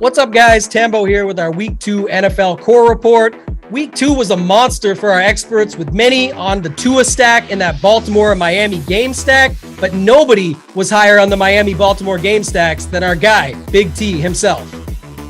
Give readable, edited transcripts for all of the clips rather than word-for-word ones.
What's up, guys? Tambo here with our Week 2 NFL Core Report. Week 2 was a monster for our experts, with many on the Tua stack and that Baltimore and Miami game stack, but nobody was higher on the Miami-Baltimore game stacks than our guy, Big T himself.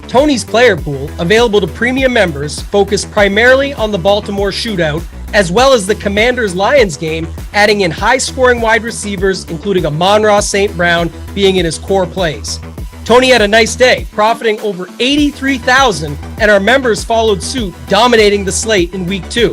Tony's player pool, available to premium members, focused primarily on the Baltimore shootout, as well as the Commanders-Lions game, adding in high-scoring wide receivers, including Amon-Ra St. Brown being in his core plays. Tony had a nice day, profiting over $83,000, and our members followed suit, dominating the slate in Week 2.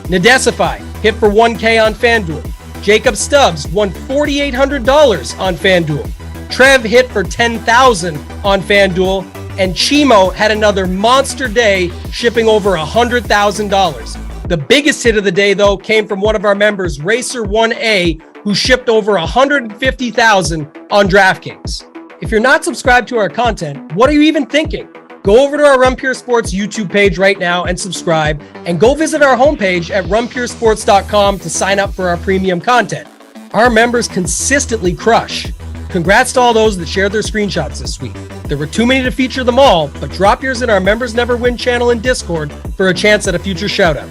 Nadesify hit for $1K on FanDuel. Jacob Stubbs won $4,800 on FanDuel. Trev hit for $10,000 on FanDuel, and Chimo had another monster day, shipping over $100,000. The biggest hit of the day, though, came from one of our members, Racer1A, who shipped over $150,000 on DraftKings. If you're not subscribed to our content, what are you even thinking? Go over to our Run Pure Sports YouTube page right now and subscribe, and go visit our homepage at runpuresports.com to sign up for our premium content. Our members consistently crush. Congrats to all those that shared their screenshots this week. There were too many to feature them all, but drop yours in our Members Never Win channel in Discord for a chance at a future shout out.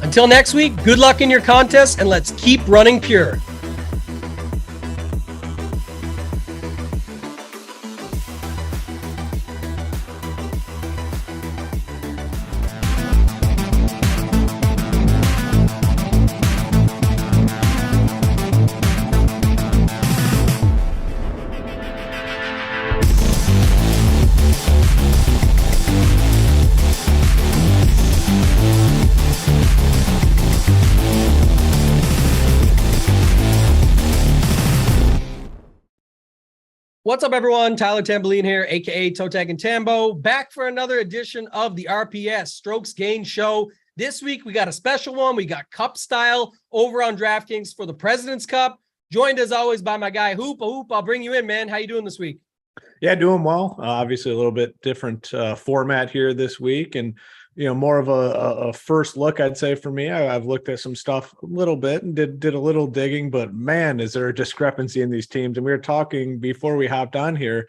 Until next week, good luck in your contest, and let's keep running pure. What's up, everyone? Tyler Tamboline here, aka Toe Tag and Tambo, back for another edition of the RPS Strokes Gain Show. This week, we got a special one. We got Cup Style over on DraftKings for the President's Cup. Joined, as always, by my guy, Hoop. Hoop, I'll bring you in, man. How you doing this week? Yeah, doing well. Obviously, a little bit different format here this week, and more of a first look, I'd say, for me. I've looked at some stuff a little bit and did a little digging, but man, is there a discrepancy in these teams. And we were talking before we hopped on here.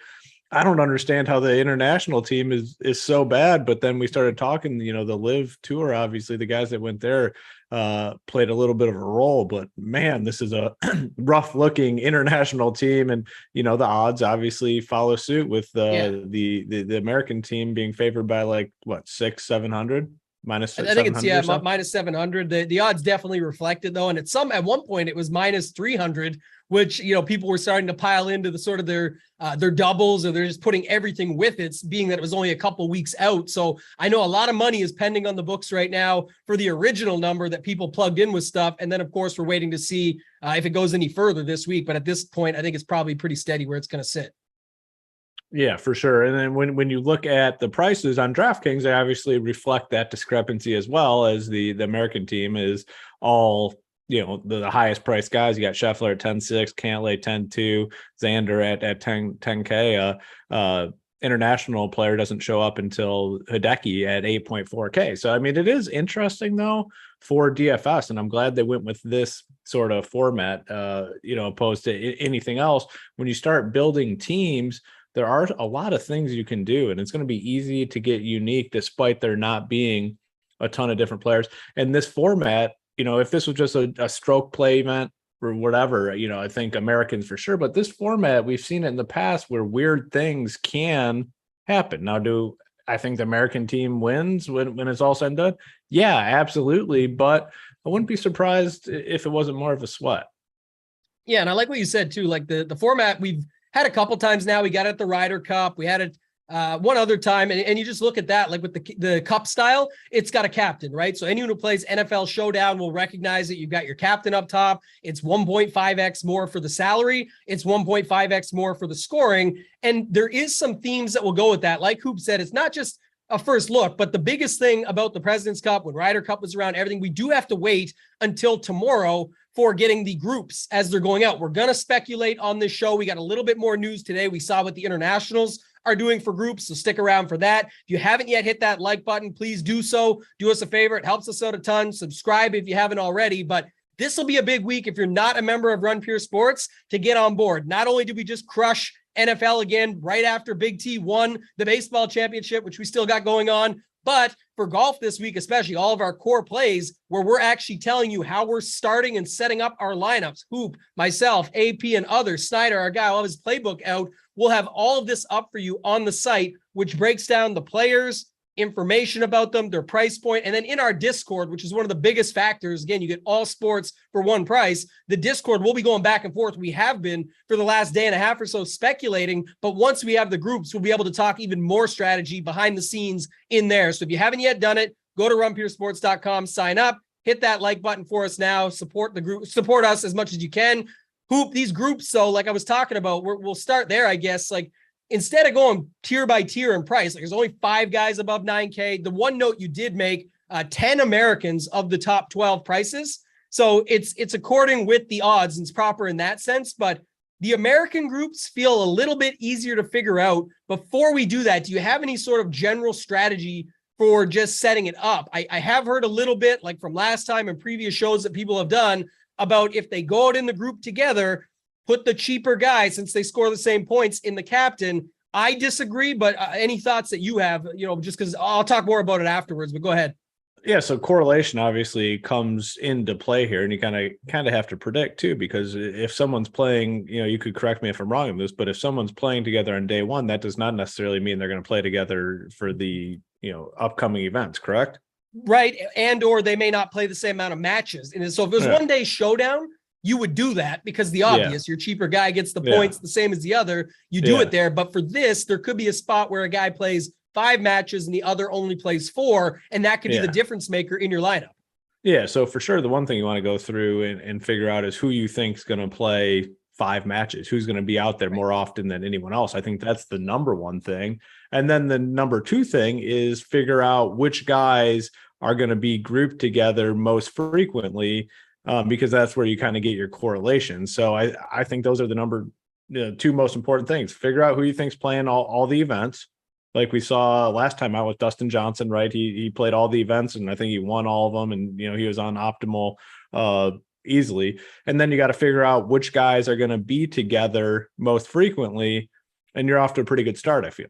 I don't understand how the international team is so bad, but then we started talking, the Live Tour, obviously the guys that went there played a little bit of a role, but man, this is a rough looking international team. And, the odds obviously follow suit with the American team being favored by like what, 600-700 minus. I think it's minus 700. The odds definitely reflected though. And at one point it was minus 300, which, people were starting to pile into the sort of their doubles, or they're just putting everything with it, being that it was only a couple weeks out. So I know a lot of money is pending on the books right now for the original number that people plugged in with stuff. And then of course we're waiting to see if it goes any further this week. But at this point, I think it's probably pretty steady where it's going to sit. Yeah, for sure. And then when you look at the prices on DraftKings, they obviously reflect that discrepancy as well, as the American team is all, the highest priced guys. You got Sheffler at 10.6, Cantlay 10.2, Xander at 10K. International player doesn't show up until Hideki at 8.4K. So, I mean, it is interesting, though, for DFS, and I'm glad they went with this sort of format, opposed to anything else. When you start building teams, there are a lot of things you can do, and it's going to be easy to get unique despite there not being a ton of different players. And this format, if this was just a stroke play event or whatever, I think Americans for sure, but this format, we've seen it in the past where weird things can happen. Now, do I think the American team wins when it's all said and done? Yeah, absolutely. But I wouldn't be surprised if it wasn't more of a sweat. Yeah. And I like what you said too, like the format we've had a couple times now. We got it at the Ryder Cup. We had it one other time, and you just look at that, like with the Cup Style, it's got a captain, right? So anyone who plays NFL Showdown will recognize that you've got your captain up top. It's 1.5x more for the salary. It's 1.5x more for the scoring. And there is some themes that will go with that. Like Hoop said, it's not just a first look, but the biggest thing about the President's Cup, when Ryder Cup was around, everything, we do have to wait until tomorrow for getting the groups as they're going out. We're going to speculate on this show. We got a little bit more news today. We saw what the internationals are doing for groups, so stick around for that. If you haven't yet hit that like button, please do so. Do us a favor. It helps us out a ton. Subscribe if you haven't already, but this will be a big week if you're not a member of Run Pure Sports to get on board. Not only did we just crush NFL again, right after Big T won the baseball championship, which we still got going on. But for golf this week, especially all of our core plays where we're actually telling you how we're starting and setting up our lineups. Hoop, myself, AP, and others. Snyder, our guy, will have his playbook out. We'll have all of this up for you on the site, which breaks down the players, information about them, their price point, and then in our Discord, which is one of the biggest factors. Again, you get all sports for one price. The Discord, we'll be going back and forth. We have been for the last day and a half or so speculating, but once we have the groups, we'll be able to talk even more strategy behind the scenes in there. So if you haven't yet done it, go to runpuresports.com, sign up, hit that like button for us now, support the group, support us as much as you can. Hoop, these groups, so like I was talking about, we'll start there, I guess. Like, instead of going tier by tier in price, like there's only 5 guys above 9K. The one note you did make, 10 Americans of the top 12 prices. So it's according with the odds, and it's proper in that sense. But the American groups feel a little bit easier to figure out. Before we do that, do you have any sort of general strategy for just setting it up? I have heard a little bit, like from last time and previous shows that people have done, about if they go out in the group together, put the cheaper guy, since they score the same points, in the captain. I disagree, but any thoughts that you have, just because I'll talk more about it afterwards, but go ahead. Yeah, so correlation obviously comes into play here, and you kind of have to predict too, because if someone's playing, you could correct me if I'm wrong in this, but if someone's playing together on day one, that does not necessarily mean they're going to play together for the upcoming events, correct? Right, and or they may not play the same amount of matches. And so if it was one day showdown, you would do that because the obvious, your cheaper guy gets the points the same as the other. You do it there. But for this, there could be a spot where a guy plays 5 matches and the other only plays 4. And that could be the difference maker in your lineup. Yeah. So for sure, the one thing you want to go through and figure out is who you think is going to play 5 matches, who's going to be out there more often than anyone else. I think that's the number one thing. And then the number 2 thing is figure out which guys are going to be grouped together most frequently, because that's where you kind of get your correlation. So I think those are the number 2 most important things. Figure out who you think's playing all the events. Like we saw last time out with Dustin Johnson, right? He played all the events, and I think he won all of them, and he was on optimal easily. And then you got to figure out which guys are going to be together most frequently, and you're off to a pretty good start, I feel.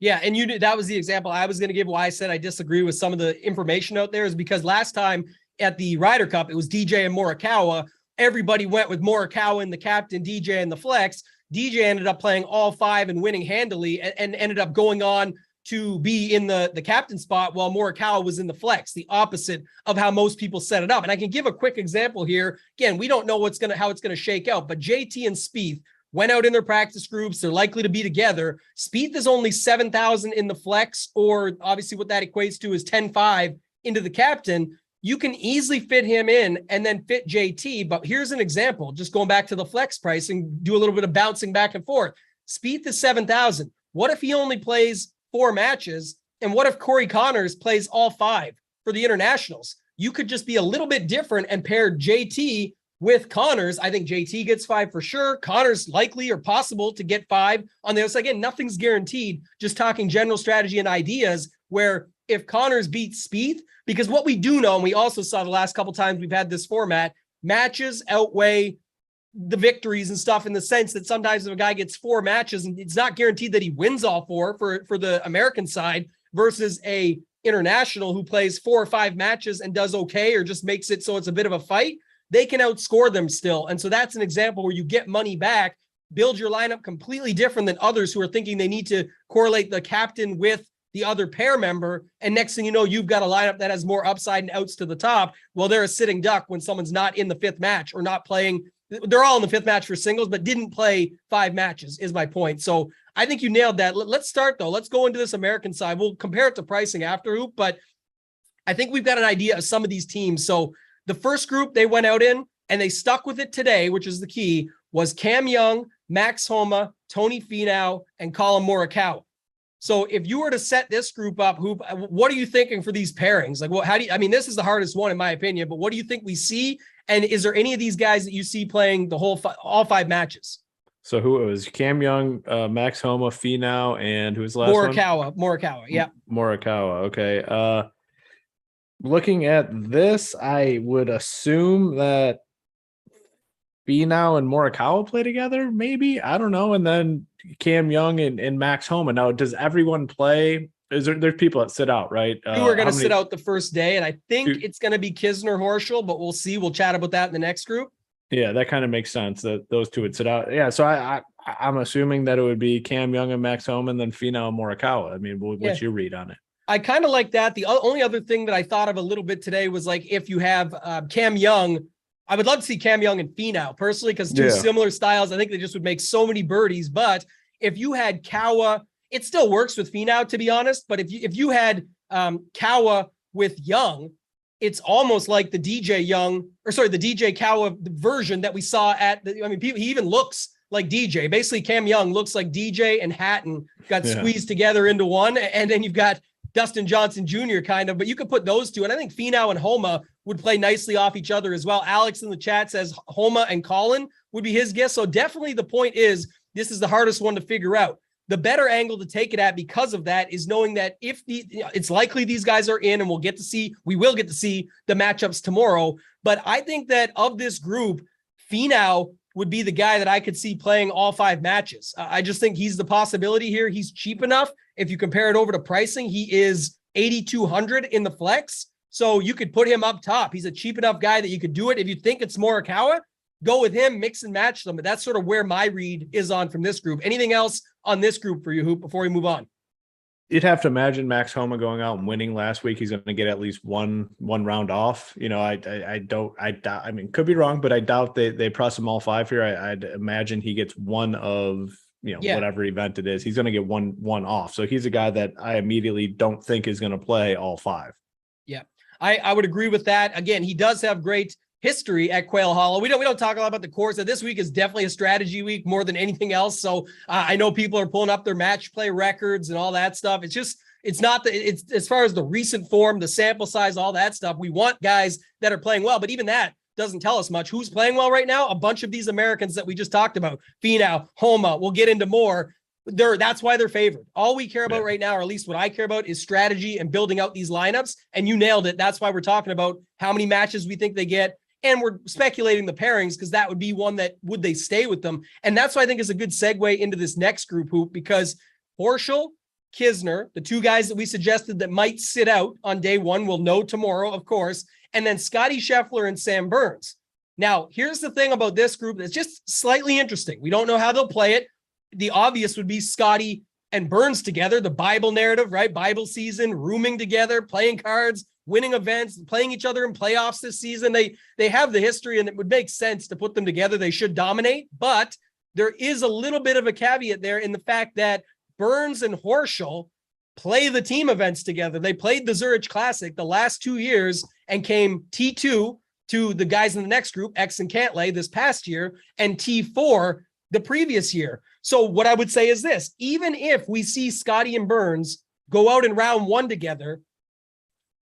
Yeah, and that was the example I was going to give why I said I disagree with some of the information out there, is because last time at the Ryder Cup, it was DJ and Morikawa. Everybody went with Morikawa in the captain, DJ in the flex. DJ ended up playing all 5 and winning handily, and ended up going on to be in the captain spot while Morikawa was in the flex, the opposite of how most people set it up. And I can give a quick example here. Again, we don't know how it's going to shake out, but JT and Spieth went out in their practice groups. They're likely to be together. Spieth is only 7,000 in the flex, or obviously what that equates to is 10.5 into the captain. You can easily fit him in and then fit JT. But here's an example, just going back to the flex pricing, do a little bit of bouncing back and forth. Spieth is 7,000. What if he only plays 4 matches? And what if Corey Connors plays all 5 for the internationals? You could just be a little bit different and pair JT with Connors. I think JT gets 5 for sure. Connors likely or possible to get 5 on the other side. Again, nothing's guaranteed, just talking general strategy and ideas, where if Connors beats Spieth, because what we do know, and we also saw the last couple times we've had this format, matches outweigh the victories and stuff, in the sense that sometimes if a guy gets 4 matches, and it's not guaranteed that he wins all 4 for the American side, versus a international who plays 4 or 5 matches and does okay, or just makes it so it's a bit of a fight, they can outscore them still. And so that's an example where you get money back, build your lineup completely different than others who are thinking they need to correlate the captain with the other pair member. And next thing you know, you've got a lineup that has more upside and outs to the top. Well, they're a sitting duck when someone's not in the 5th match, or not playing. They're all in the 5th match for singles, but didn't play 5 matches, is my point. So I think you nailed that. Let's start though. Let's go into this American side. We'll compare it to pricing after Hoop, but I think we've got an idea of some of these teams. So the first group they went out in, and they stuck with it today, which is the key, was Cam Young, Max Homa, Tony Finau, and Colin Morikawa. So if you were to set this group up, Hoop, what are you thinking for these pairings? Like, what? This is the hardest one in my opinion, but what do you think we see? And is there any of these guys that you see playing the all 5 matches? So who it was? Cam Young, Max Homa, Finau, and who's the last one? Morikawa. Yeah. Morikawa. Okay. Looking at this, I would assume that Finau and Morikawa play together, maybe. I don't know. And then Cam Young and Max Homa. Now, does everyone play? There's people that sit out, right? Two are going to sit out the first day, and I think it's going to be Kizner, Horschel, but we'll see. We'll chat about that in the next group. Yeah, that kind of makes sense that those two would sit out. Yeah, so I'm assuming that it would be Cam Young and Max Homa and then Finau and Morikawa. I mean, what's your read on it? I kind of like that. The only other thing that I thought of a little bit today was like if you have Cam Young, I would love to see Cam Young and Finau personally because two similar styles. I think they just would make so many birdies. But if you had Kawa, it still works with Finau, to be honest. But if you had Kawa with Young, it's almost like the DJ Kawa version that we saw at he even looks like DJ. Basically, Cam Young looks like DJ and Hatton got squeezed together into one. And then you've got Dustin Johnson Jr. kind of, but you could put those two. And I think Finau and Homa would play nicely off each other as well. Alex in the chat says Homa and Colin would be his guess. So definitely the point is, this is the hardest one to figure out. The better angle to take it at because of that is knowing that it's likely these guys are in and we will get to see the matchups tomorrow. But I think that of this group, Finau would be the guy that I could see playing all 5 matches. I just think he's the possibility here. He's cheap enough. If you compare it over to pricing, he is 8,200 in the flex. So you could put him up top. He's a cheap enough guy that you could do it. If you think it's Morikawa, go with him, mix and match them. But that's sort of where my read is on from this group. Anything else on this group for you, Hoop, before we move on? You'd have to imagine Max Homa going out and winning last week. He's going to get at least one round off. You know, I doubt, I mean, could be wrong, but I doubt they press him all 5 here. I'd imagine he gets one of, whatever event it is. He's going to get one off. So he's a guy that I immediately don't think is going to play all 5. Yeah, I would agree with that. Again, he does have great history at Quail Hollow. We don't talk a lot about the course. This week is definitely a strategy week more than anything else. So I know people are pulling up their match play records and all that stuff. It's not it's as far as the recent form, the sample size, all that stuff. We want guys that are playing well, but even that doesn't tell us much. Who's playing well right now? A bunch of these Americans that we just talked about. Finau, Homa, we'll get into more. That's why they're favored. All we care about right now, or at least what I care about, is strategy and building out these lineups. And you nailed it. That's why we're talking about how many matches we think they get. And we're speculating the pairings because that would be one that would they stay with them. And that's why I think is a good segue into this next group, Hoop, because Porschel, Kizner, the 2 guys that we suggested that might sit out on day 1, we'll know tomorrow, of course, and then Scotty Scheffler and Sam Burns. Now, here's the thing about this group that's just slightly interesting. We don't know how they'll play it. The obvious would be Scotty and Burns together, the Bible narrative, right? Bible season, rooming together, playing cards, winning events, playing each other in playoffs this season. They have the history, and it would make sense to put them together. They should dominate, but there is a little bit of a caveat there in the fact that Burns and Horschel play the team events together. They played the Zurich Classic the last 2 years and came T2 to the guys in the next group, X and Cantlay, this past year, and T4 the previous year. So what I would say is this: even if we see Scotty and Burns go out in round 1 together,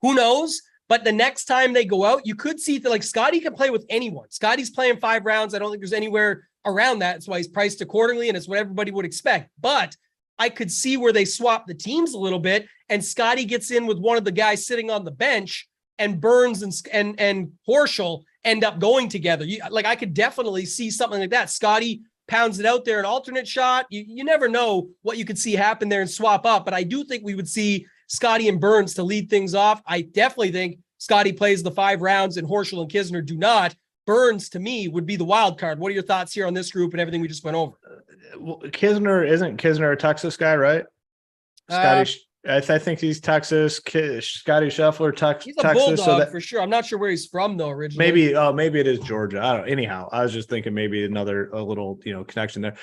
who knows? But the next time they go out, you could see that, like, Scotty can play with anyone. Scotty's playing 5 rounds. I don't think there's anywhere around that. That's why he's priced accordingly, and it's what everybody would expect. But I could see where they swap the teams a little bit, and Scotty gets in with one of the guys sitting on the bench, and Burns and Horschel end up going together. I could definitely see something like that. Scotty pounds it out there, an alternate shot. You never know what you could see happen there and swap up. But I do think we would see Scotty and Burns to lead things off. I definitely think Scotty plays the 5 rounds and Horschel and Kizner do not. Burns, to me, would be the wild card. What are your thoughts here on this group and everything we just went over? Well, isn't Kizner a Texas guy, right? Scotty, I think he's Texas. Scotty Scheffler, Texas. He's a Bulldog for sure. I'm not sure where he's from though originally. Maybe it is Georgia. I don't. Anyhow, I was just thinking maybe a little connection there.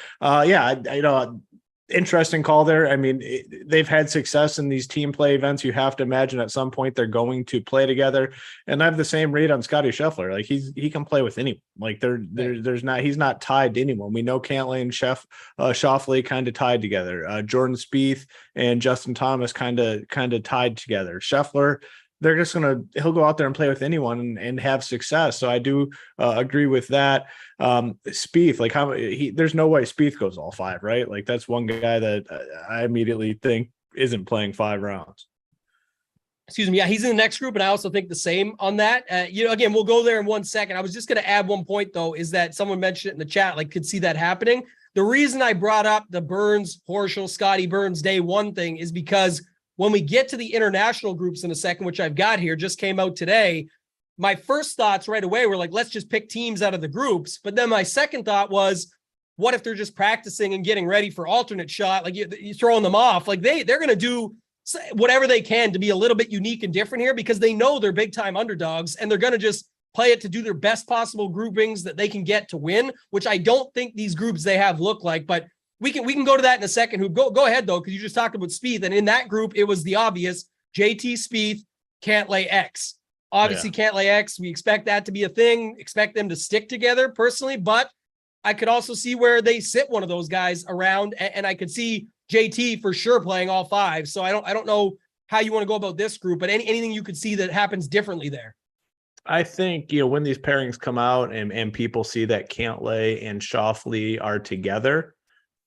Interesting call there. I mean, they've had success in these team play events. You have to imagine at some point they're going to play together. And I have the same read on Scotty Scheffler. Like he can play with anyone. Like he's not tied to anyone. We know Cantlay and Schauffele kind of tied together. Jordan Spieth and Justin Thomas kind of tied together. Scheffler, he'll go out there and play with anyone and have success. So I do agree with that. Spieth, there's no way Spieth goes all 5, right? Like that's one guy that I immediately think isn't playing 5 rounds. Excuse me. Yeah, he's in the next group, and I also think the same on that. Again, we'll go there in 1 second. I was just going to add one point though, is that someone mentioned it in the chat, like could see that happening. The reason I brought up the Burns, Porschel, Scotty Burns day one thing is because when we get to the international groups in a second, which I've got here, just came out today, my first thoughts right away were like, let's just pick teams out of the groups. But then my second thought was, what if they're just practicing and getting ready for alternate shot? Like you're throwing them off. Like they're going to do whatever they can to be a little bit unique and different here because they know they're big time underdogs and they're going to just play it to do their best possible groupings that they can get to win, which I don't think these groups they have look like, but we can go to that in a second. Who go ahead though, because you just talked about Spieth, and in that group it was the obvious JT Spieth, Cantlay X. Obviously, Cantlay X. We expect that to be a thing. Expect them to stick together personally, but I could also see where they sit one of those guys around, and I could see JT for sure playing all five. So I don't know how you want to go about this group, but anything you could see that happens differently there. I think, you know, when these pairings come out and people see that Cantlay and Schauffele are together,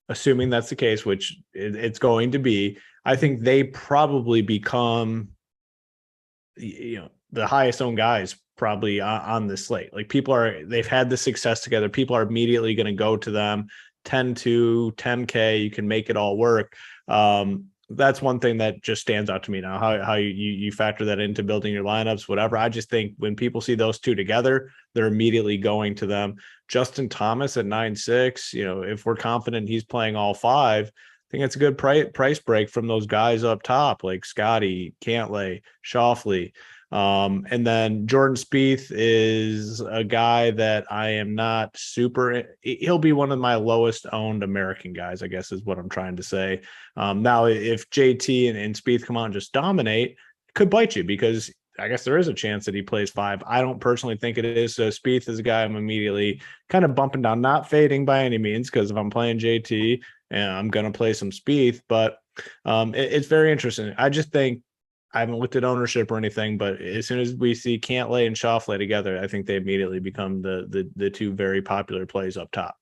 assuming that's the case, which it's going to be, I think they probably become, you know, the highest owned guys probably on the slate. Like they've had the success together. People are immediately going to go to them. 10-2, 10K, you can make it all work. That's one thing that just stands out to me now, how you factor that into building your lineups, whatever. I just think when people see those two together, they're immediately going to them. Justin Thomas at 9.6, you know, if we're confident he's playing all five, I think it's a good price break from those guys up top, like Scotty, Cantlay, Schauffele. And then Jordan Spieth is a guy that I am not he'll be one of my lowest owned American guys, I guess is what I'm trying to say. Now if JT and Spieth come out and just dominate, it could bite you because I guess there is a chance that he plays five. I don't personally think it is. So Spieth is a guy I'm immediately kind of bumping down, not fading by any means, because if I'm playing JT and I'm going to play some Spieth, but it's very interesting. I just think, I haven't looked at ownership or anything, but as soon as we see Cantlay and Schauffele together, I think they immediately become the two very popular plays up top.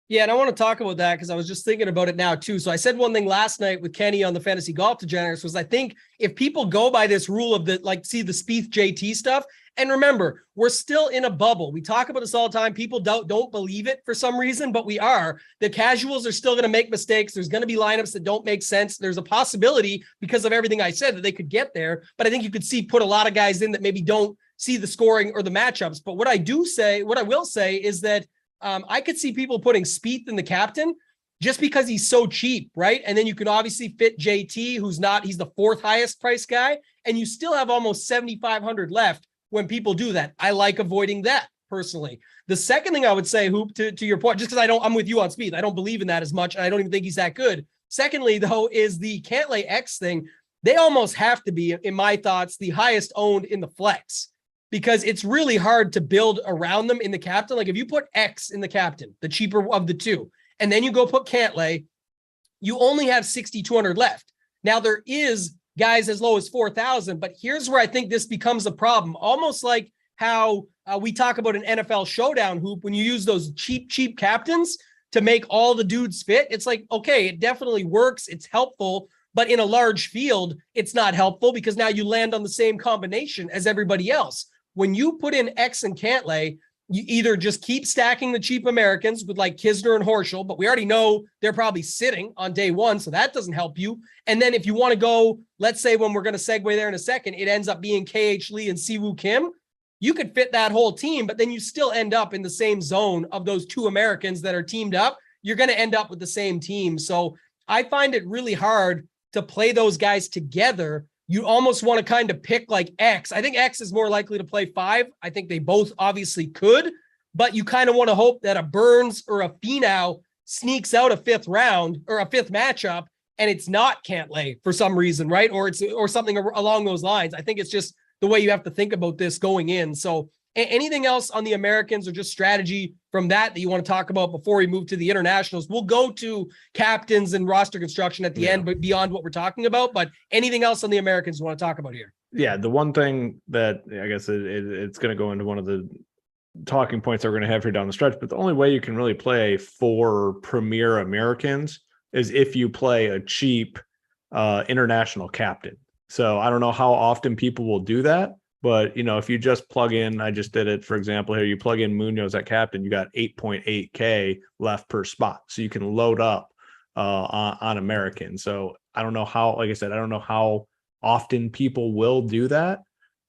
Yeah, and I want to talk about that because I was just thinking about it now too. So I said one thing last night with Kenny on the Fantasy Golf Degenerates was I think if people go by this rule of see the Spieth JT stuff, and remember, we're still in a bubble. We talk about this all the time. People don't believe it for some reason, but we are. The casuals are still going to make mistakes. There's going to be lineups that don't make sense. There's a possibility because of everything I said that they could get there, but I think you could put a lot of guys in that maybe don't see the scoring or the matchups. But what I will say is that I could see people putting Spieth in the captain just because he's so cheap, right? And then you can obviously fit JT, he's the fourth highest price guy, and you still have almost 7,500 left when people do that. I like avoiding that personally. The second thing I would say, Hoop, to your point, just because I'm with you on Spieth, I don't believe in that as much, and I don't even think he's that good. Secondly, though, is the Cantlay X thing. They almost have to be, in my thoughts, the highest owned in the flex, because it's really hard to build around them in the captain. Like if you put X in the captain, the cheaper of the two, and then you go put Cantlay, you only have 6,200 left. Now there is guys as low as 4,000, but here's where I think this becomes a problem. Almost like how we talk about an NFL showdown, Hoop, when you use those cheap captains to make all the dudes fit. It's like, okay, it definitely works. It's helpful, but in a large field, it's not helpful because now you land on the same combination as everybody else. When you put in X and Cantlay, you either just keep stacking the cheap Americans with like Kizner and Horschel, but we already know they're probably sitting on day one, so that doesn't help you. And then if you want to go, let's say when we're going to segue there in a second, it ends up being KH Lee and Siwoo Kim, you could fit that whole team, but then you still end up in the same zone of those two Americans that are teamed up. You're going to end up with the same team. So I find it really hard to play those guys together. You almost want to kind of pick like X. I think X is more likely to play five. I think they both obviously could, but you kind of want to hope that a Burns or a Finau sneaks out a fifth round or a fifth matchup and it's not Cantlay for some reason, right? Or something along those lines. I think it's just the way you have to think about this going in. So anything else on the Americans or just strategy from that you want to talk about before we move to the internationals? We'll go to captains and roster construction at the end, but beyond what we're talking about. But anything else on the Americans you want to talk about here? Yeah, the one thing that I guess it's going to go into one of the talking points that we're going to have here down the stretch, but the only way you can really play for premier Americans is if you play a cheap international captain. So I don't know how often people will do that. But, if you just plug in, I just did it, for example, here, you plug in Munoz at captain, you got 8.8K left per spot. So you can load up on American. So I don't know how, like I said, I don't know how often people will do that.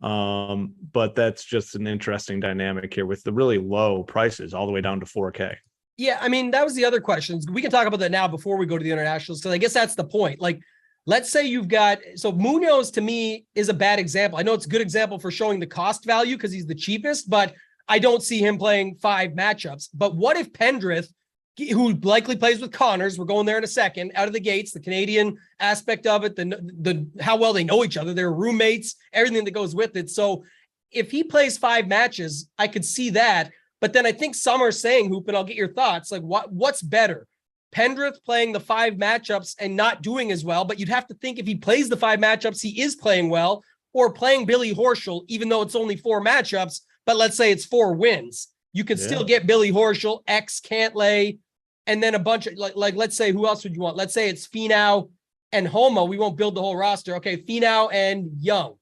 But that's just an interesting dynamic here with the really low prices all the way down to 4K. Yeah, I mean, that was the other question. We can talk about that now before we go to the internationals, because I guess that's the point. Like, let's say you've got, so Munoz to me is a bad example. I know it's a good example for showing the cost value because he's the cheapest, but I don't see him playing 5 matchups. But what if Pendrith, who likely plays with Connors, we're going there in a second, out of the gates, the Canadian aspect of it, the how well they know each other, they're roommates, everything that goes with it. So if he plays 5 matches, I could see that. But then I think some are saying, Hoop, and I'll get your thoughts, like what's better? Pendrith playing the 5 matchups and not doing as well, but you'd have to think if he plays the 5 matchups, he is playing well, or playing Billy Horschel, even though it's only 4 matchups, but let's say it's 4 wins. You could still get Billy Horschel, X Cantlay, and then a bunch of, like let's say, who else would you want? Let's say it's Finau and Homo. We won't build the whole roster. Okay, Finau and Young,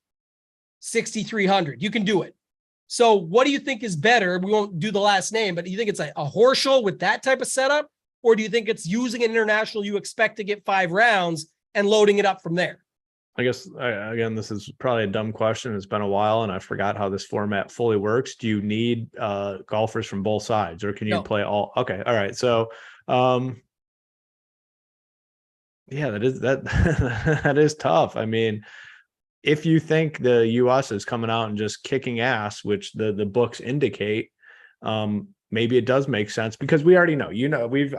6,300. You can do it. So what do you think is better? We won't do the last name, but do you think it's a Horschel with that type of setup? Or do you think it's using an international you expect to get 5 rounds and loading it up from there? I guess, again, this is probably a dumb question. It's been a while and I forgot how this format fully works. Do you need golfers from both sides, or can you play all? Okay. All right. So, yeah, that is tough. I mean, if you think the US is coming out and just kicking ass, which the books indicate, maybe it does make sense, because we already know,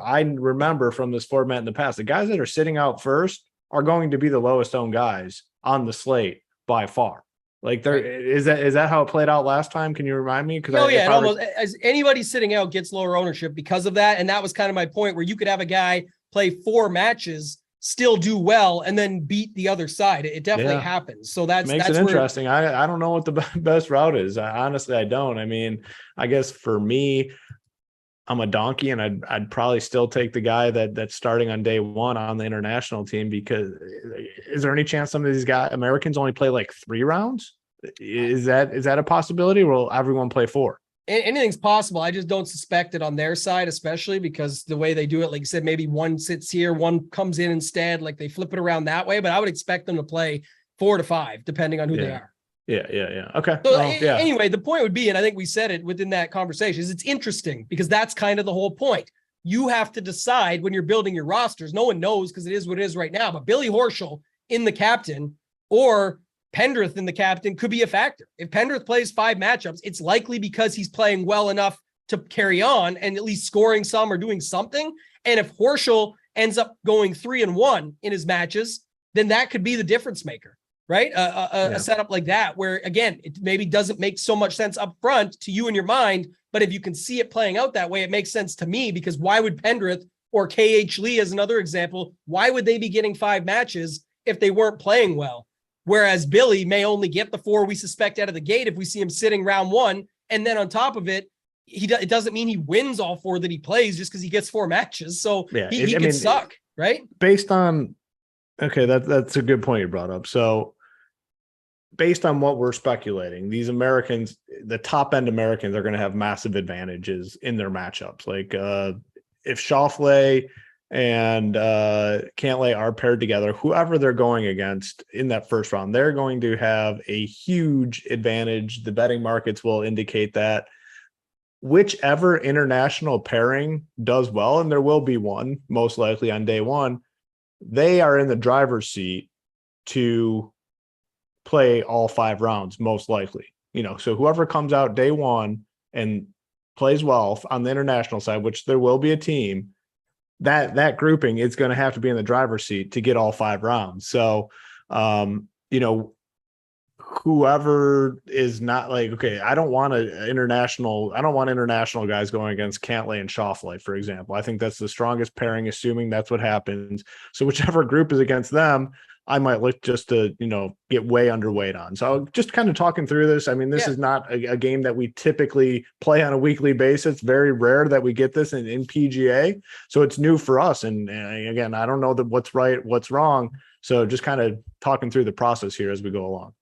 I remember from this format in the past, the guys that are sitting out first are going to be the lowest owned guys on the slate by far. Like, is that how it played out last time? Can you remind me? Because almost as anybody sitting out gets lower ownership because of that. And that was kind of my point, where you could have a guy play 4 matches, still do well, and then beat the other side. It definitely happens. So that's interesting. I don't know what the best route is. Honestly, I don't. I mean, I guess for me, I'm a donkey, and I'd probably still take the guy that's starting on day 1 on the international team, because is there any chance some of these guys, Americans, only play like 3 rounds? Is that a possibility? Or will everyone play 4? Anything's possible. I just don't suspect it on their side, especially because the way they do it, like you said, maybe one sits here, one comes in instead, like they flip it around that way. But I would expect them to play 4 to 5, depending on who they are. Yeah. Okay. So anyway, the point would be, and I think we said it within that conversation, is it's interesting because that's kind of the whole point. You have to decide when you're building your rosters. No one knows because it is what it is right now. But Billy Horschel in the captain or Pendrith in the captain could be a factor. If Pendrith plays 5 matchups, it's likely because he's playing well enough to carry on and at least scoring some or doing something. And if Horschel ends up going 3-1 in his matches, then that could be the difference maker, right? A setup like that, where again, it maybe doesn't make so much sense up front to you in your mind, but if you can see it playing out that way, it makes sense to me, because why would Pendrith or KH Lee, as another example, why would they be getting 5 matches if they weren't playing well? Whereas Billy may only get the 4 we suspect out of the gate if we see him sitting round 1. And then on top of it, it doesn't mean he wins all 4 that he plays just because he gets 4 matches. So he could suck, right? Based on, okay, that's a good point you brought up. So based on what we're speculating, these Americans, the top end Americans, are going to have massive advantages in their matchups. Like if Schauffele and Cantlay are paired together, whoever they're going against in that first round, they're going to have a huge advantage. The betting markets will indicate that whichever international pairing does well, and there will be one most likely on day 1, they are in the driver's seat to play all 5 rounds, most likely. So whoever comes out day 1 and plays well on the international side, which there will be a team, that grouping is going to have to be in the driver's seat to get all 5 rounds. So, whoever is not, like, okay, I don't want international guys going against Cantlay and Schauffele, for example. I think that's the strongest pairing, assuming that's what happens. So whichever group is against them, I might look just to, get way underweight on. So just kind of talking through this. I mean, this is not a game that we typically play on a weekly basis. It's very rare that we get this in PGA. So it's new for us. And again, I don't know what's right, what's wrong. So just kind of talking through the process here as we go along.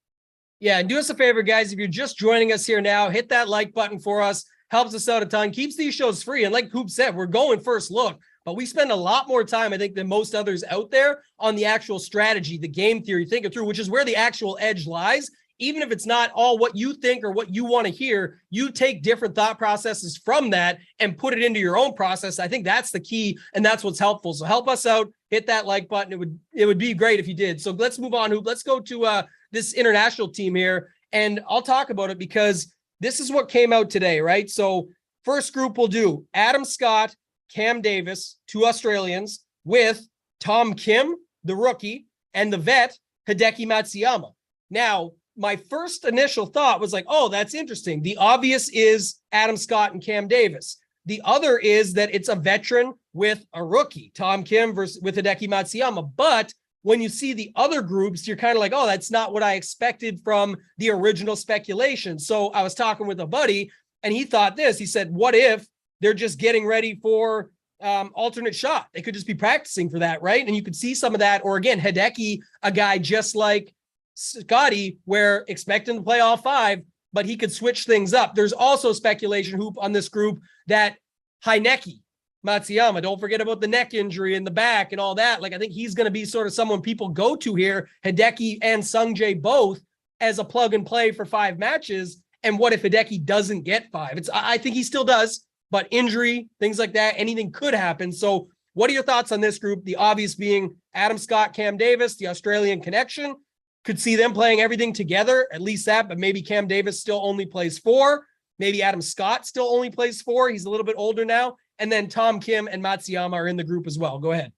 Yeah, and do us a favor, guys. If you're just joining us here now, hit that like button for us. Helps us out a ton. Keeps these shows free. And like Coop said, we're going first look, but we spend a lot more time, I think, than most others out there on the actual strategy, the game theory, think it through, which is where the actual edge lies. Even if it's not all what you think or what you want to hear, you take different thought processes from that and put it into your own process. I think that's the key, and that's what's helpful. So help us out. Hit that like button. It would be great if you did. So let's move on. Let's go to this international team here, and I'll talk about it because this is what came out today, right? So first group we'll do Adam Scott, Cam Davis, 2 Australians, with Tom Kim, the rookie, and the vet, Hideki Matsuyama. Now, my first initial thought was like, oh, that's interesting. The obvious is Adam Scott and Cam Davis. The other is that it's a veteran with a rookie, Tom Kim with Hideki Matsuyama. But when you see the other groups, you're kind of like, oh, that's not what I expected from the original speculation. So I was talking with a buddy and he thought this. He said, what if they're just getting ready for alternate shot? They could just be practicing for that, right? And you could see some of that. Or again, Hideki, a guy just like Scotty, where expecting to play all 5, but he could switch things up. There's also speculation, Hoop, on this group that Hideki Matsuyama, don't forget about the neck injury in the back and all that. Like, I think he's going to be sort of someone people go to here, Hideki and Sungjae both, as a plug and play for 5 matches. And what if Hideki doesn't get 5? I think he still does, but injury, things like that, anything could happen. So what are your thoughts on this group? The obvious being Adam Scott, Cam Davis, the Australian connection. Could see them playing everything together, at least that, but maybe Cam Davis still only plays 4. Maybe Adam Scott still only plays 4. He's a little bit older now. And then Tom Kim and Matsuyama are in the group as well. Go ahead.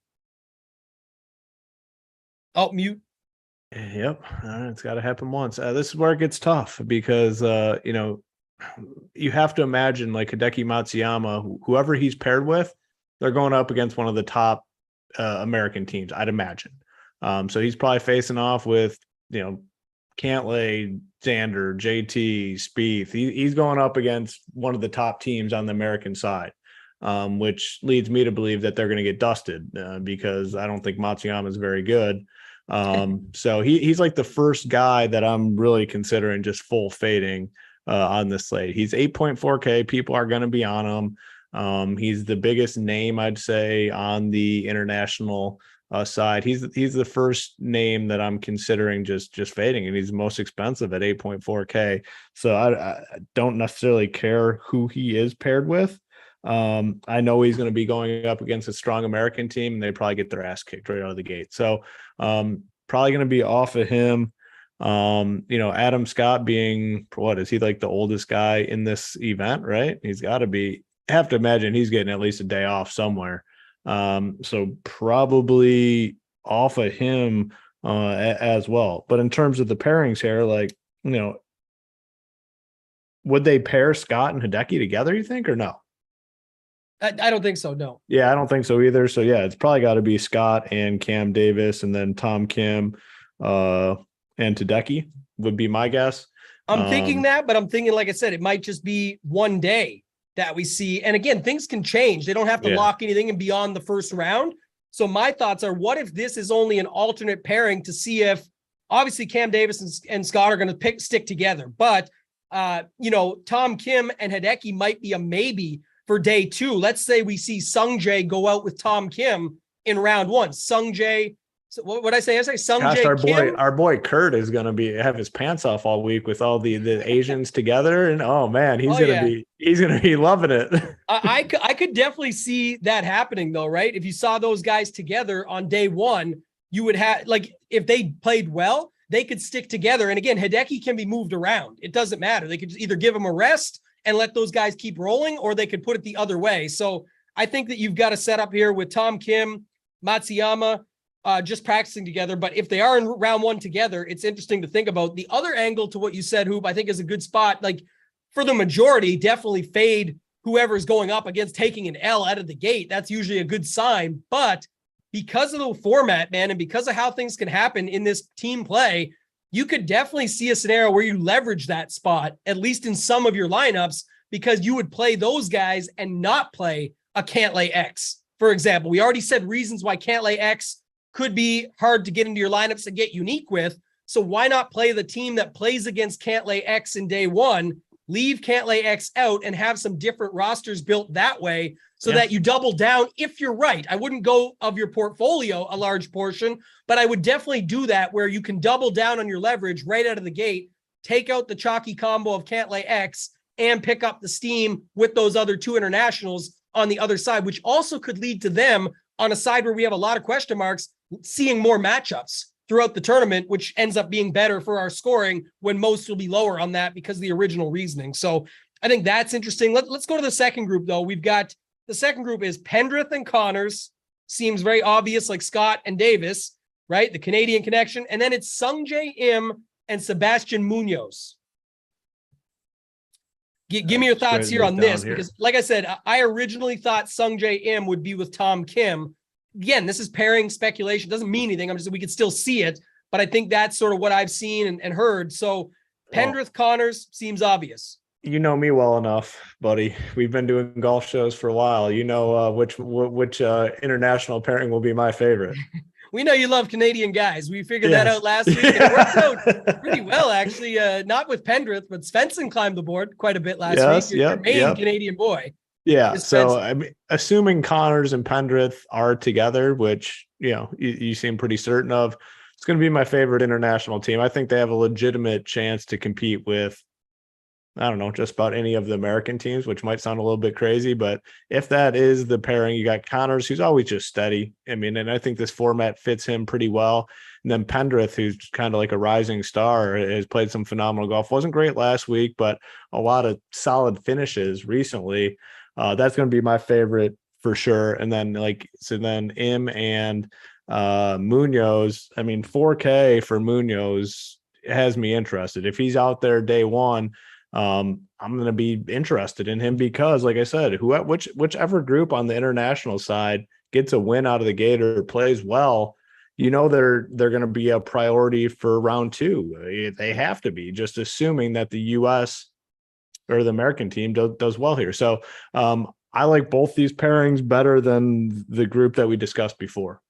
Oh, mute. Yep. It's got to happen once. This is where it gets tough because, you have to imagine like Hideki Matsuyama, whoever he's paired with, they're going up against one of the top American teams, I'd imagine. So he's probably facing off with, Cantlay, Xander, JT, Spieth. He's going up against one of the top teams on the American side, which leads me to believe that they're going to get dusted because I don't think Matsuyama is very good. So he's like the first guy that I'm really considering just full fading on this slate. He's 8.4K. People are going to be on him. He's the biggest name, I'd say, on the international side. He's the first name that I'm considering just fading, and he's the most expensive at 8.4K. So I don't necessarily care who he is paired with. I know he's going to be going up against a strong American team, and they probably get their ass kicked right out of the gate. So probably going to be off of him. Adam Scott being, what is he, like the oldest guy in this event, right? He's got to be, have to imagine he's getting at least a day off somewhere. So probably off of him as well. But in terms of the pairings here, would they pair Scott and Hideki together, you think, or no? I don't think so, no. Yeah, I don't think so either. So, yeah, it's probably got to be Scott and Cam Davis and then Tom Kim and Hideki would be my guess. I'm thinking that, but I'm thinking, like I said, it might just be one day that we see. And again, things can change. They don't have to lock anything in beyond the first round. So my thoughts are, what if this is only an alternate pairing to see if, obviously, Cam Davis and Scott are going to stick together. But, Tom Kim and Hideki might be a maybe for day 2. Let's say we see Sungjae go out with Tom Kim in round 1. Sungjae, so what would I say? I say Sungjae. Gosh, our boy Kurt is going to have his pants off all week with all the Asians together, and oh man, he's going to be loving it. I could definitely see that happening though, right? If you saw those guys together on day 1, you would have, like, if they played well, they could stick together. And again, Hideki can be moved around. It doesn't matter. They could either give him a rest and let those guys keep rolling, or they could put it the other way. So I think that you've got a setup here with Tom Kim, Matsuyama, just practicing together. But if they are in round 1 together, it's interesting to think about. The other angle to what you said, Hoop, I think is a good spot. Like, for the majority, definitely fade whoever's going up against taking an L out of the gate. That's usually a good sign. But because of the format, man, and because of how things can happen in this team play, you could definitely see a scenario where you leverage that spot, at least in some of your lineups, because you would play those guys and not play a Cantlay X. For example, we already said reasons why Cantlay X could be hard to get into your lineups and get unique with, So why not play the team that plays against Cantlay X in day one, leave Cantlay X out and have some different rosters built that way so that you double down if you're right. I wouldn't go of your portfolio a large portion, but I would definitely do that where you can double down on your leverage right out of the gate, take out the chalky combo of Cantlay X and pick up the steam with those other two internationals on the other side, which also could lead to them on a side where we have a lot of question marks, seeing more matchups throughout the tournament, which ends up being better for our scoring when most will be lower on that because of the original reasoning. So I think that's interesting. Let's go to the second group, though. We've got the second group is Pendrith and Connors. Seems very obvious, like Scott and Davis, right? The Canadian connection. And then it's Sungjae Im and Sebastian Munoz. Give me your thoughts here on this, because like I said, I originally thought Sungjae Im would be with Tom Kim. Again, this is pairing speculation. Doesn't mean anything. I'm just, we could still see it, but I think that's sort of what I've seen and heard. So Pendrith Connors seems obvious. You know me well enough, buddy. We've been doing golf shows for a while. You know which international pairing will be my favorite. We know you love Canadian guys. We figured that out last week. And it worked out pretty well, actually. Not with Pendrith, but Svensson climbed the board quite a bit last week. Your main Canadian boy. Yeah. So I mean, assuming Connors and Pendrith are together, which you seem pretty certain of, it's going to be my favorite international team. I think they have a legitimate chance to compete with, I don't know, just about any of the American teams, which might sound a little bit crazy, but if that is the pairing, you got Connors, who's always just steady. I mean, and I think this format fits him pretty well. And then Pendrith, who's kind of like a rising star, has played some phenomenal golf. Wasn't great last week, but a lot of solid finishes recently. That's going to be my favorite for sure. And then then Im and Munoz, I mean, 4K for Munoz has me interested. If he's out there day one, I'm going to be interested in him because, like I said, whichever group on the international side gets a win out of the gate or plays well, they're going to be a priority for round two. They have to be, just assuming that the U.S. or the American team does well here. So I like both these pairings better than the group that we discussed before.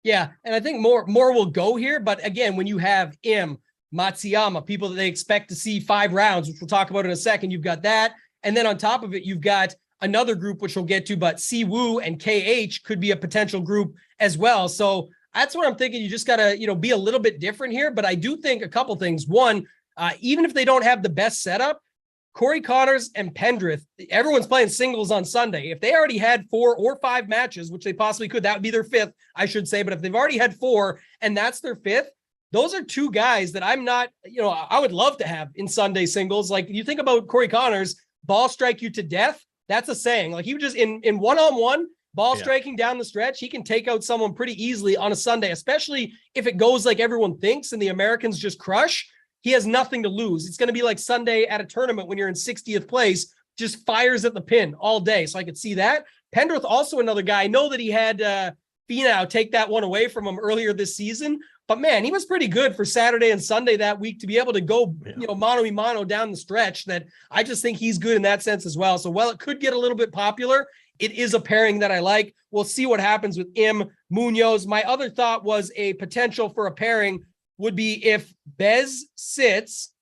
Yeah, and I think more will go here. But again, when you have Im, Matsuyama, people that they expect to see 5 rounds, which we'll talk about in a second, you've got that. And then on top of it, you've got another group, which we'll get to, but Siwoo and KH could be a potential group as well. So that's what I'm thinking. You just got to, be a little bit different here. But I do think a couple things. One, even if they don't have the best setup, Corey Connors and Pendrith, everyone's playing singles on Sunday. If they already had 4 or 5 matches, which they possibly could, that would be their 5th, I should say. But if they've already had 4 and that's their 5th, those are 2 guys that I'm not, I would love to have in Sunday singles. Like you think about Corey Connors, ball strike you to death. That's a saying. Like he would just in one-on-one ball striking down the stretch, he can take out someone pretty easily on a Sunday, especially if it goes like everyone thinks and the Americans just crush. He has nothing to lose. It's going to be like Sunday at a tournament when you're in 60th place, just fires at the pin all day. So I could see that. Pendrith, also another guy. I know that he had Finau take that one away from him earlier this season, but man, he was pretty good for Saturday and Sunday that week to be able to go, mano-a-mano down the stretch. That I just think he's good in that sense as well. So while it could get a little bit popular, it is a pairing that I like. We'll see what happens with Im, Munoz. My other thought was a potential for a pairing would be if Bez sits,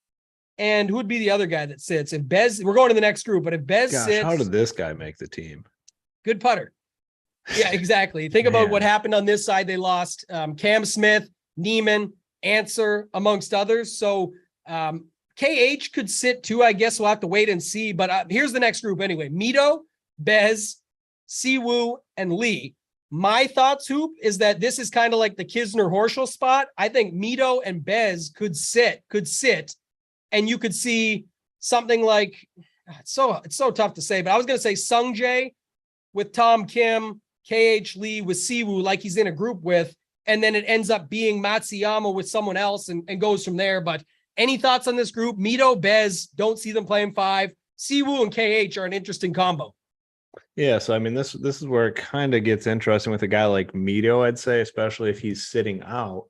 and who would be the other guy that sits? If Bez, we're going to the next group, but if Bez sits. How did this guy make the team? Good putter. Yeah, exactly. Think about what happened on this side. They lost Cam Smith, Neiman, Answer, amongst others. So KH could sit too. I guess we'll have to wait and see. But here's the next group anyway. Mito, Bez, Siwoo, and Lee. My thoughts, Hoop, is that this is kind of like the Kizner Horschel spot. I think Mito and Bez could sit, and you could see something like, it's so tough to say, but I was going to say Sungjae with Tom Kim, KH Lee with Siwoo, like he's in a group with, and then it ends up being Matsuyama with someone else and goes from there. But any thoughts on this group? Mito, Bez, don't see them playing 5. Siwoo and KH are an interesting combo. Yeah, so I mean, this is where it kind of gets interesting with a guy like Mito, I'd say, especially if he's sitting out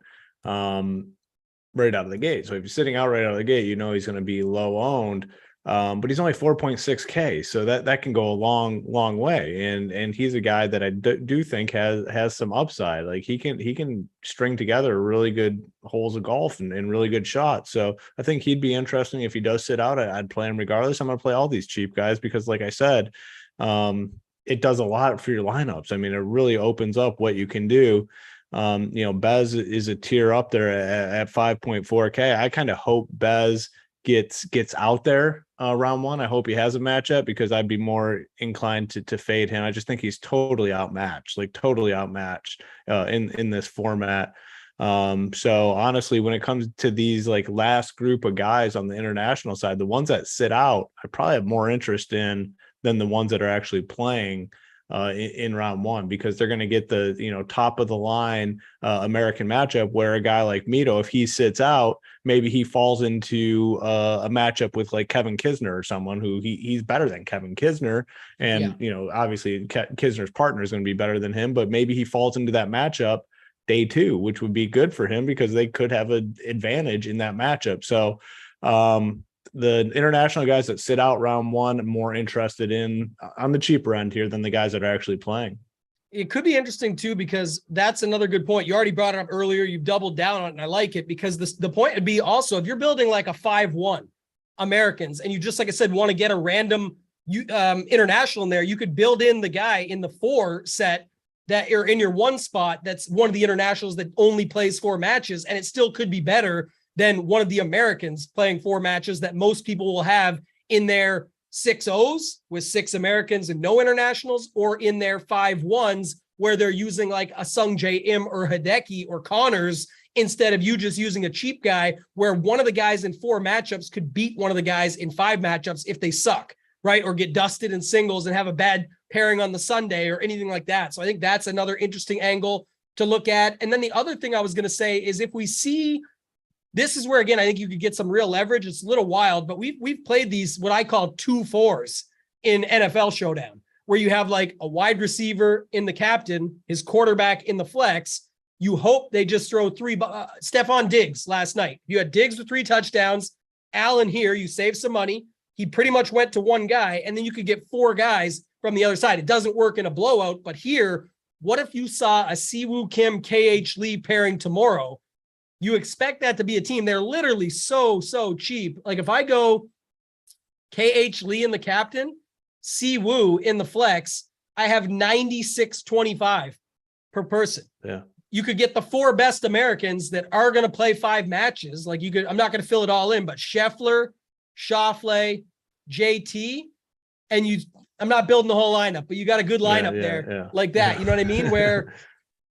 right out of the gate. So if he's sitting out right out of the gate, he's going to be low owned. But he's only 4.6K, so that can go a long way. And he's a guy that I do think has some upside. Like he can string together really good holes of golf and really good shots. So I think he'd be interesting if he does sit out. I'd play him regardless. I'm going to play all these cheap guys because, like I said, it does a lot for your lineups. I mean, it really opens up what you can do. Bez is a tier up there at 5.4K. I kind of hope Bez gets out there round one. I hope he has a matchup because I'd be more inclined to fade him. I just think he's totally outmatched in this format. So honestly, when it comes to these like last group of guys on the international side, the ones that sit out, I probably have more interest in than the ones that are actually playing in round one, because they're going to get the top of the line American matchup, where a guy like Mito, if he sits out, maybe he falls into a matchup with like Kevin Kizner or someone who he's better than Kevin Kizner, and obviously Kizner's partner is going to be better than him, but maybe he falls into that matchup day two, which would be good for him because they could have an advantage in that matchup. So the international guys that sit out round one, I'm more interested in on the cheaper end here than the guys that are actually playing. It could be interesting too, because that's another good point. You already brought it up earlier. You've doubled down on it, and I like it because the point would be also, if you're building like a 5-1 Americans and you just, like I said, want to get a random international in there, you could build in the guy in the 4 set that are in your 1 spot. That's one of the internationals that only plays 4 matches, and it still could be better than one of the Americans playing 4 matches that most people will have in their 6-0s with 6 Americans and no internationals, or in their 5-1s where they're using like a Sung Jae Im or Hideki or Connors, instead of you just using a cheap guy where one of the guys in 4 matchups could beat one of the guys in 5 matchups if they suck, right? Or get dusted in singles and have a bad pairing on the Sunday or anything like that. So I think that's another interesting angle to look at. And then the other thing I was going to say is, if we see, this is where, again, I think you could get some real leverage. It's a little wild, but we've played these, what I call 2-4s in NFL Showdown, where you have like a wide receiver in the captain, his quarterback in the flex. You hope they just throw 3. Stephon Diggs last night. You had Diggs with 3 touchdowns. Allen here, you save some money. He pretty much went to 1 guy, and then you could get 4 guys from the other side. It doesn't work in a blowout, but here, what if you saw a Siwoo Kim, KH Lee pairing tomorrow? You expect that to be a team. They're literally so cheap. Like if I go KH Lee in the captain, Siwoo in the flex, I have 96.25 per person. Yeah. You could get the 4 best Americans that are going to play 5 matches. Like I'm not going to fill it all in, but Sheffler, Schauffele, JT, and I'm not building the whole lineup, but you got a good lineup there like that. You know what I mean? Where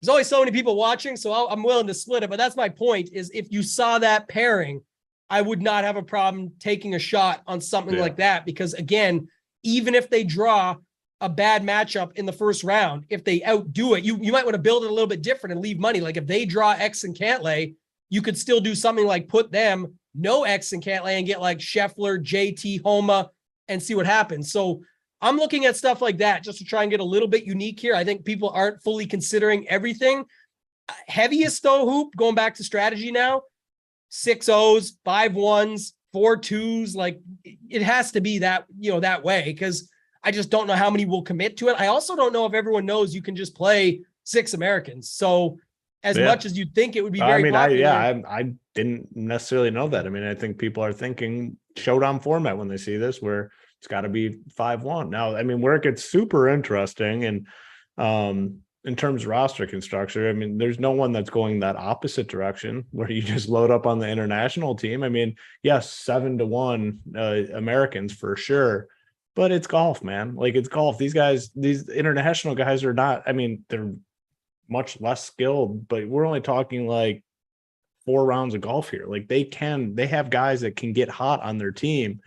there's only so many people watching, so I'm willing to split it. But that's my point, is if you saw that pairing, I would not have a problem taking a shot on something like that. Because again, even if they draw a bad matchup in the first round, if they outdo it, you might want to build it a little bit different and leave money. Like if they draw X and Cantlay, you could still do something like put them no X and Cantlay and get like Sheffler, JT, Homa, and see what happens. So I'm looking at stuff like that just to try and get a little bit unique here. I think people aren't fully considering everything. Heaviest though, Hoop, going back to strategy now, 6-0s, 5-1s, 4-2s. Like it has to be that, that way, because I just don't know how many will commit to it. I also don't know if everyone knows you can just play 6 Americans. So as much as you'd think it would be very popular. I didn't necessarily know that. I mean, I think people are thinking showdown format when they see this, where it's got to be 5-1. Now, I mean, where it gets super interesting, and in terms of roster construction, I mean, there's no one that's going that opposite direction where you just load up on the international team. I mean, yes, 7-1 Americans for sure, but it's golf, man. Like it's golf. These international guys are not, I mean, they're much less skilled, but we're only talking like 4 rounds of golf here. Like they have guys that can get hot on their team.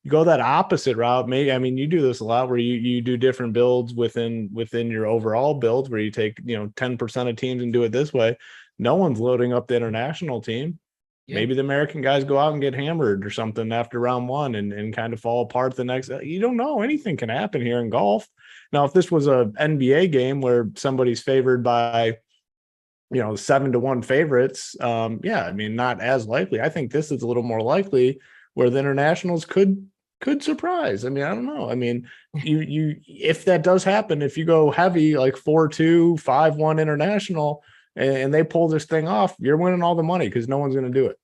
You go that opposite route, maybe. I mean, you do this a lot where you do different builds within your overall build, where you take 10% of teams and do it this way. No one's loading up the international team. Maybe the American guys go out and get hammered or something after round 1 and kind of fall apart the next. You don't know. Anything can happen here in golf. Now, if this was a NBA game where somebody's favored by 7-1 favorites, I mean, not as likely. I think this is a little more likely, where the internationals could could surprise. I mean, I don't know. I mean, you if that does happen, if you go heavy like 4-2, 5-1 international, and they pull this thing off, you're winning all the money because no one's going to do it.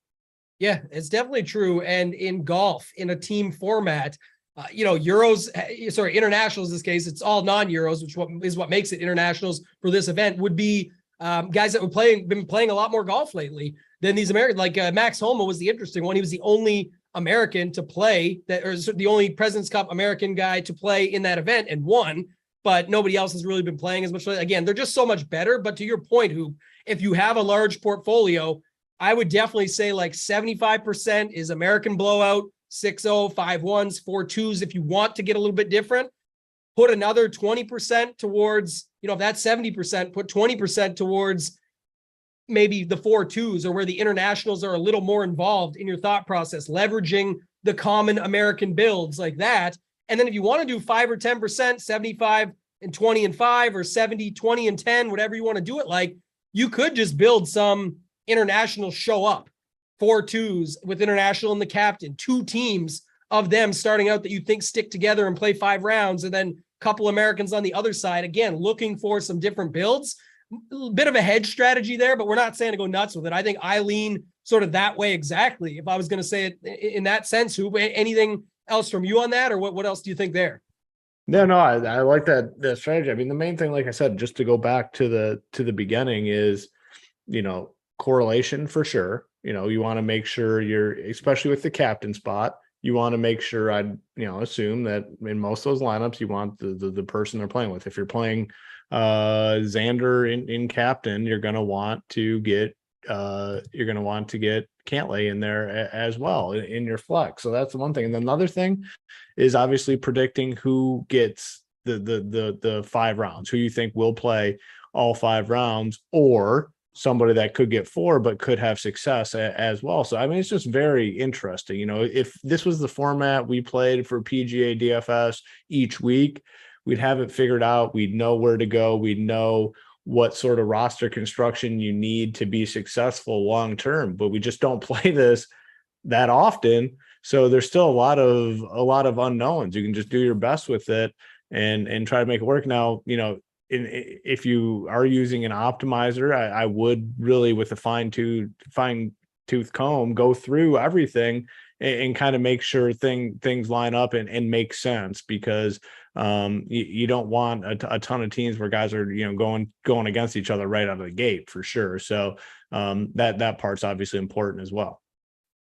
Yeah, it's definitely true. And in golf, in a team format, internationals in this case, it's all non-Euros, which is what makes it internationals for this event, would be guys that been playing a lot more golf lately than these Americans. Like Max Homa was the interesting one. He was the only American to play or the only President's Cup American guy to play in that event and won, but nobody else has really been playing as much. Again, they're just so much better. But to your point, Hoop, if you have a large portfolio, I would definitely say like 75% is American blowout, 6-0, 5-1s, 4-2s. If you want to get a little bit different, put another 20% towards, if that's 70%, put 20% towards maybe the 4-2s, or where the internationals are a little more involved in your thought process, leveraging the common American builds like that. And then if you want to do 5 or 10%, 75 and 20 and 5, or 70, 20 and 10, whatever you want to do it like, you could just build some international show up, 4-2s with international and the captain, 2 teams of them starting out that you think stick together and play 5 rounds, and then a couple Americans on the other side. Again, looking for some different builds, a bit of a hedge strategy there, but we're not saying to go nuts with it. I think I lean sort of that way exactly. If I was going to say it in that sense, Hoop, anything else from you on that, or what else do you think there? No, I like that strategy. I mean, the main thing, like I said, just to go back to the beginning is, correlation for sure. You want to make sure especially with the captain spot, you want to make sure assume that in most of those lineups, you want the person they're playing with. If you're playing Xander in captain, you're going to want to get Cantlay in there as well in your flex. So that's the one thing. And then another thing is obviously predicting who gets the 5 rounds, who you think will play all 5 rounds, or somebody that could get 4 but could have success as well. So I mean, it's just very interesting. If this was the format we played for PGA DFS each week, we'd have it figured out. We'd know where to go. We'd know what sort of roster construction you need to be successful long term, but we just don't play this that often. So there's still a lot of unknowns. You can just do your best with it and try to make it work. Now, if you are using an optimizer, I would really, with a fine tooth comb, go through everything and kind of make sure things line up and make sense, because you don't want a ton of teams where guys are going against each other right out of the gate, for sure. So that part's obviously important as well.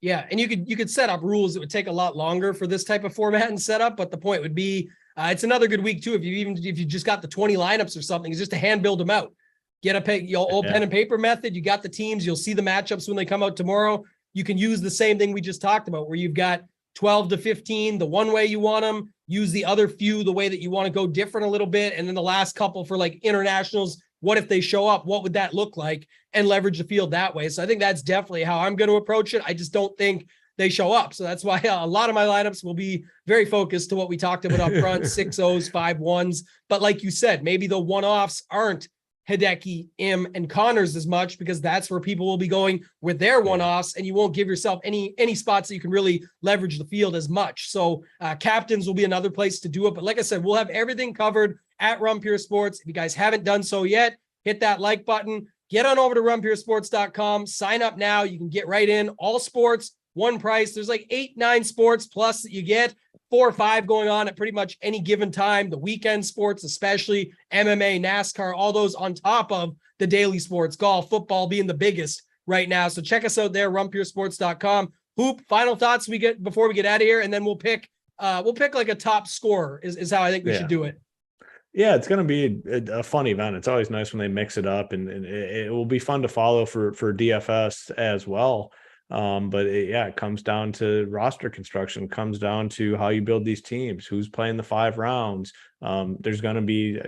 Yeah, and you could set up rules that would take a lot longer for this type of format and setup, but the point would be it's another good week too if you just got the 20 lineups or something. It's just to hand build them out. Get a old pen and paper method. You got the teams. You'll see the matchups when they come out tomorrow. You can use the same thing we just talked about, where you've got 12 to 15 the one way you want them. Use the other few the way that you want to go different a little bit, and then the last couple for like internationals. What if they show up? What would that look like? And leverage the field that way. So I think that's definitely how I'm going to approach it. I just don't think they show up. So that's why a lot of my lineups will be very focused to what we talked about up front, 6-0s, 5-1s. But like you said, maybe the one-offs aren't Hideki, Im, and Connors as much, because that's where people will be going with their one-offs, and you won't give yourself any spots that you can really leverage the field as much. So captains will be another place to do it. But like I said, we'll have everything covered at Run Pure Sports. If you guys haven't done so yet, hit that like button, get on over to runpuresports.com, sign up now. You can get right in, all sports, one price. There's like 8-9 sports plus that you get, 4 or 5 going on at pretty much any given time. The weekend sports, especially MMA, NASCAR, all those on top of the daily sports, golf, football being the biggest right now. So check us out there, runpuresports.com. Hoop, final thoughts we get before we get out of here, and then we'll pick like a top scorer is how I think we should do it. Yeah, it's going to be a fun event. It's always nice when they mix it up, and it will be fun to follow for DFS as well. But it comes down to roster construction, comes down to how you build these teams, who's playing the 5 rounds. There's going to be,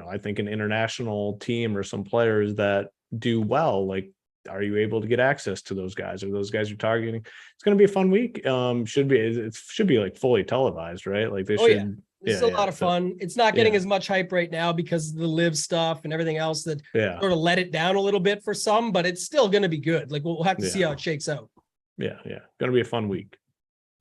I think an international team or some players that do well. Like, are you able to get access to those guys, or those guys you're targeting? It's going to be a fun week. It should be like fully televised, right? Like they should. Yeah. It's a lot of fun. It's not getting as much hype right now because of the live stuff and everything else that sort of let it down a little bit for some, but it's still going to be good. Like we'll have to see how it shakes out. Yeah. Going to be a fun week.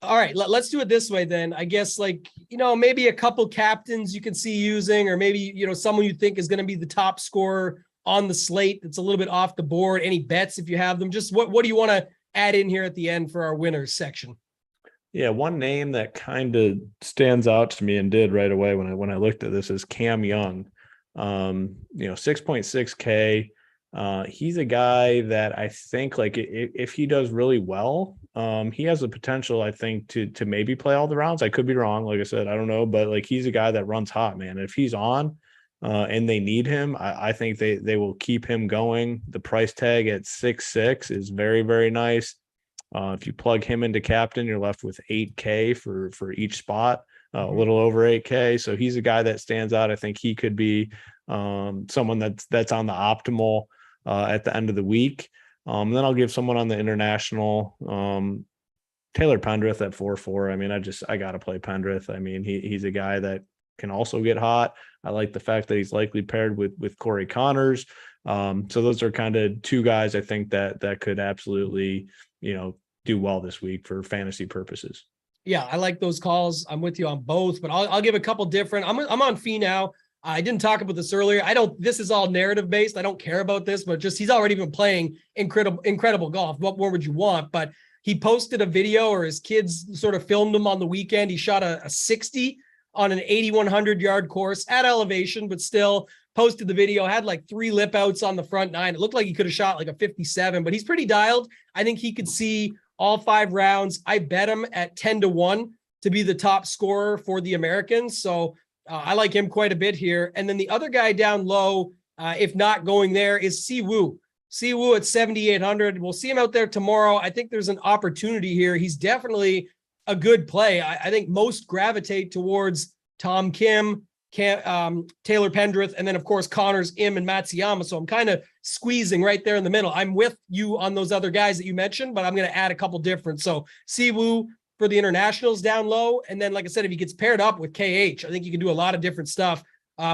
All right, let's do it this way then. I guess, like, maybe a couple captains you can see using, or maybe, someone you think is going to be the top scorer on the slate that's a little bit off the board. Any bets if you have them? Just what do you want to add in here at the end for our winners section? Yeah, one name that kind of stands out to me and did right away when I looked at this is Cam Young. 6.6K. He's a guy that I think, like, if he does really well, he has the potential, I think, to maybe play all the rounds. I could be wrong. Like I said, I don't know, but like, he's a guy that runs hot, man. If he's on, and they need him, I think they will keep him going. The price tag at 6.6 is very, very nice. If you plug him into captain, you're left with 8K for each spot, a little over 8K. So he's a guy that stands out. I think he could be someone that's on the optimal at the end of the week. Then I'll give someone on the international, Taylor Pendrith at 4.4. I mean, I got to play Pendrith. I mean, he's a guy that can also get hot. I like the fact that he's likely paired with Corey Connors. So those are kind of two guys I think that could absolutely, do well this week for fantasy purposes. Yeah, I like those calls. I'm with you on both, but I'll give a couple different. I'm on Fee now. I didn't talk about this earlier. This is all narrative based. I don't care about this, but just, he's already been playing incredible golf. What more would you want? But he posted a video, or his kids sort of filmed him on the weekend. He shot a 60 on an 8,100 yard course at elevation, but still posted the video, had like 3 lip outs on the front 9. It looked like he could have shot like a 57, but he's pretty dialed. I think he could see all 5 rounds. I bet him at 10-1 to be the top scorer for the Americans. So I like him quite a bit here. And then the other guy down low, if not going there, is Siwoo. Siwoo at 7,800. We'll see him out there tomorrow. I think there's an opportunity here. He's definitely a good play. I think most gravitate towards Tom Kim, Taylor Pendrith, and then of course Connors, Im, and Matsuyama. So I'm kind of squeezing right there in the middle. I'm with you on those other guys that you mentioned, but I'm going to add a couple different. So Siwoo for the internationals down low, and then, like I said, if he gets paired up with KH, I think you can do a lot of different stuff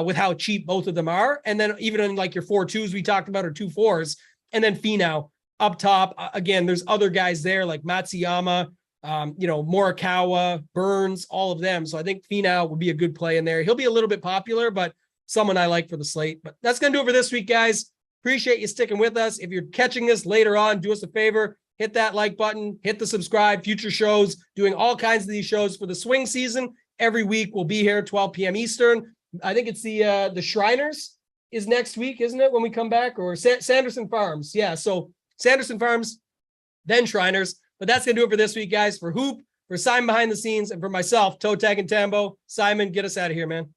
with how cheap both of them are. And then even in like your 4.2s we talked about, or 2.4s, and then Finau up top. Again, there's other guys there like Matsuyama, Morikawa, Burns, all of them. So I think Finau would be a good play in there. He'll be a little bit popular, but someone I like for the slate. But that's going to do it for this week, guys. Appreciate you sticking with us. If you're catching this later on, do us a favor, hit that like button, hit the subscribe. Future shows, doing all kinds of these shows for the swing season. Every week we'll be here 12 p.m. Eastern. I think it's the Shriners is next week, isn't it, when we come back? Or Sanderson Farms. Yeah, so Sanderson Farms, then Shriners. But that's going to do it for this week, guys. For Hoop, for Simon behind the scenes, and for myself, Toe Tag and Tambo. Simon, get us out of here, man.